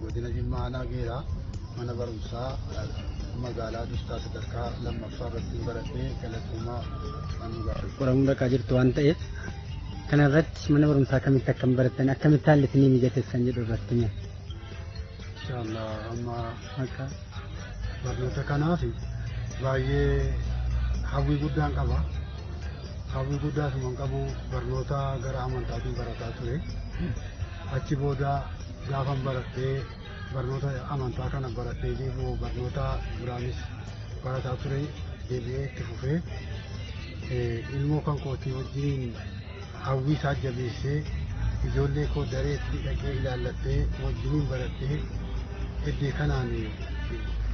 godina Jimmaa aanaa Geeraa mana barumsaa magaalaa Dustaa sadarkaa lammaffaa irratti baradhee galatumaa ani gaarii. Qoramuu dhaqaa jirtu waan ta'eef kana irratti mana barumsaa kamitti akkam barattan akkamitti haalli isinii mijateessan jedhu irratti himi. Inshallah amma akka barnoota kanaaf baay'ee hawwii guddaan qaba. Hawwii guddaa suman qabu barnoota gara amantaatiin barataa ture. Achi booda gaafan baradhee barnoota amantaa kana baradhee deebi'uu barnoota biraanis barataa ture deebi'ee itti fufee ilmoo kan kootii wajjin hawwii isaa jabeessee ijoollee koo dareetti dhaqee ilaalladhee wajjiniin baradhee iddoo kanaan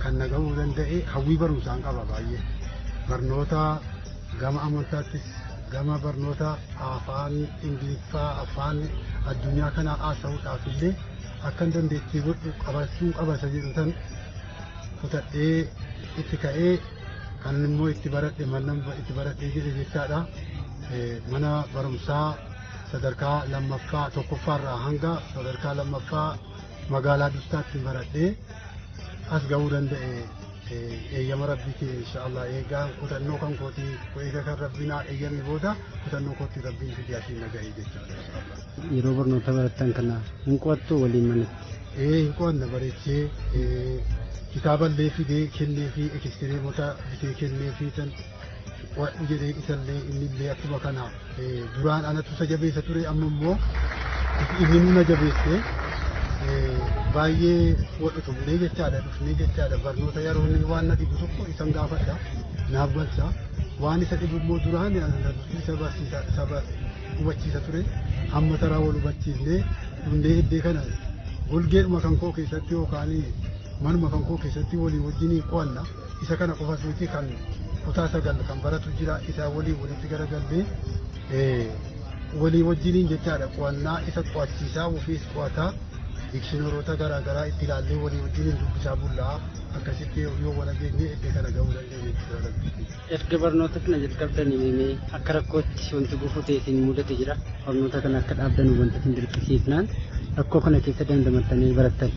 kan nagahuu danda'e hawwii barumsaan qaba baay'ee. Barnoota gama amantaattis gama barnoota afaan Ingiliffaa afaan addunyaa kanaa haasa'uudhaaf illee akkan dandeettii godhu qabachuu qabasa jedhutan kutadhee itti ka'ee kan immoo itti baradhe mallan itti baradhee jedhe jechaadha. Mana barumsaa sadarkaa lammaffaa tokkoffaarraa hanga sadarkaa lammaffaa magaalaa Dustaatti baradhee as gahuu danda'e. Eeyyama rabbiitiin inshaallah eegaan kutannoo kan kootii eega kan rabbinaa eeyyamni booda kutannoo kootii rabbiin fidee asiin nagahee jechaadha inshaallah. Yeroo barnoota barattan kana hin qo'attu waliin manatti? Hin qo'anna bareechee kitaaballee fidee kennee fi ekistiriimota bitee kennee fi tan wadhu jedhee isallee innillee akkuma kana duraan anatu isa jabeessa ture amma immoo inni nuna jabeessee baay'ee wadhu tumnee jechaadha dhufnee jechaadha barnoota yeroo inni waan na dhibu tokko isan gaafadha naaf galcha waan isa dhibu immoo duraan isa hubachiisa ture hamma taraa wal hubachiisnee dhufnee iddoo kana golgeedhuma kan koo keessatti yookaan manuma kan koo keessatti walii wajjin qo'anna isa kana qofa suutii kan kutaa sagal kan baratu jira isa walii walitti garagallee walii wajjiniin jechaadha qo'annaa isa qo'achiisaa ofiis qo'ataa dikshinoroota garaagaraa itti ilaallee walii wajjiniin dubbisaa bullaa akkasitti yoo wal geenye iddoo kana gahuu dandeenye jechuudha. Erga barnoota kana jalqabdanii meemee akka rakkootti wanti gufuu ta'e isin mudate jira barnoota kana akka dhaabdan wanta isin dirqisiisnaan rakkoo kana keessa dandamattanii barattan.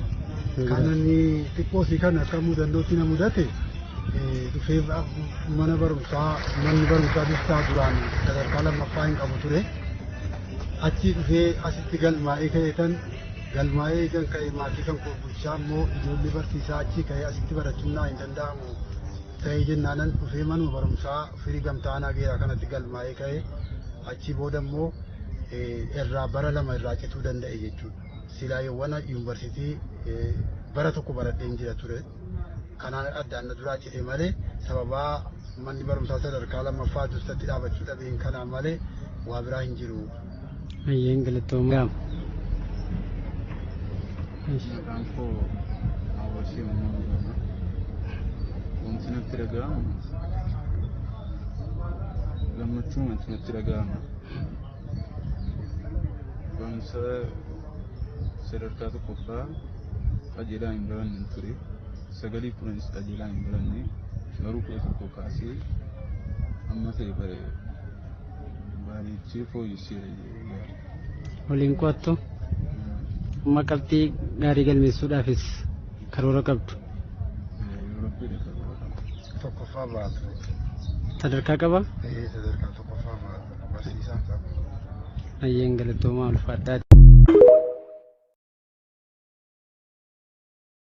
Kanani xiqqoosii kana akka mudannootti na mudate dhufee manni barumsaa Dustaa duraan sadarkaa lammaffaa hin qabu ture. Achi dhufee asitti galmaa'ee ka'eetan galmaa'ee kan ka'e maatii kan koo bulchaa immoo ijoollee barsiisaa achi ka'ee asitti barachuun naa hin danda'amu ta'ee jennaanan dhufee manuma barumsaa firii gamtaanaa Geeraa kanatti galmaa'ee ka'e achi booda immoo irraa bara lama irraa cituu danda'e jechuudha. Silaa yoowwan yuunivarsiitii bara tokko baradheen jira ture. Kanaan addaan na duraa cite malee sababaa manni barumsaa sadarkaa lammaffaa Dustatti dhaabachuu dhabeen kanaan malee waa biraa hin jiru. Ayyeen galatooma. Maqaan koo Awwashee Uumamaa jedhama. Wanti natti dhaga'amu gammachuun wanti natti dhaga'amu barumsa sadarkaa tokkoffaa qajeelaa hin baranne ture. Sagalii kudhanis qajeelaa hin baranne garuu 11 kaasee amma ta'e bareechee fooyyesseera. Waliin qo'attu amma qabxii gaarii galmeessuudhaafis karoora qabdu. Tokkoffaa baatu. Sadarkaa qaba? Sadarkaa tokkoffaa baatu barsiisaan qaba. Ayyeen galatoomaa ulfaadhaati.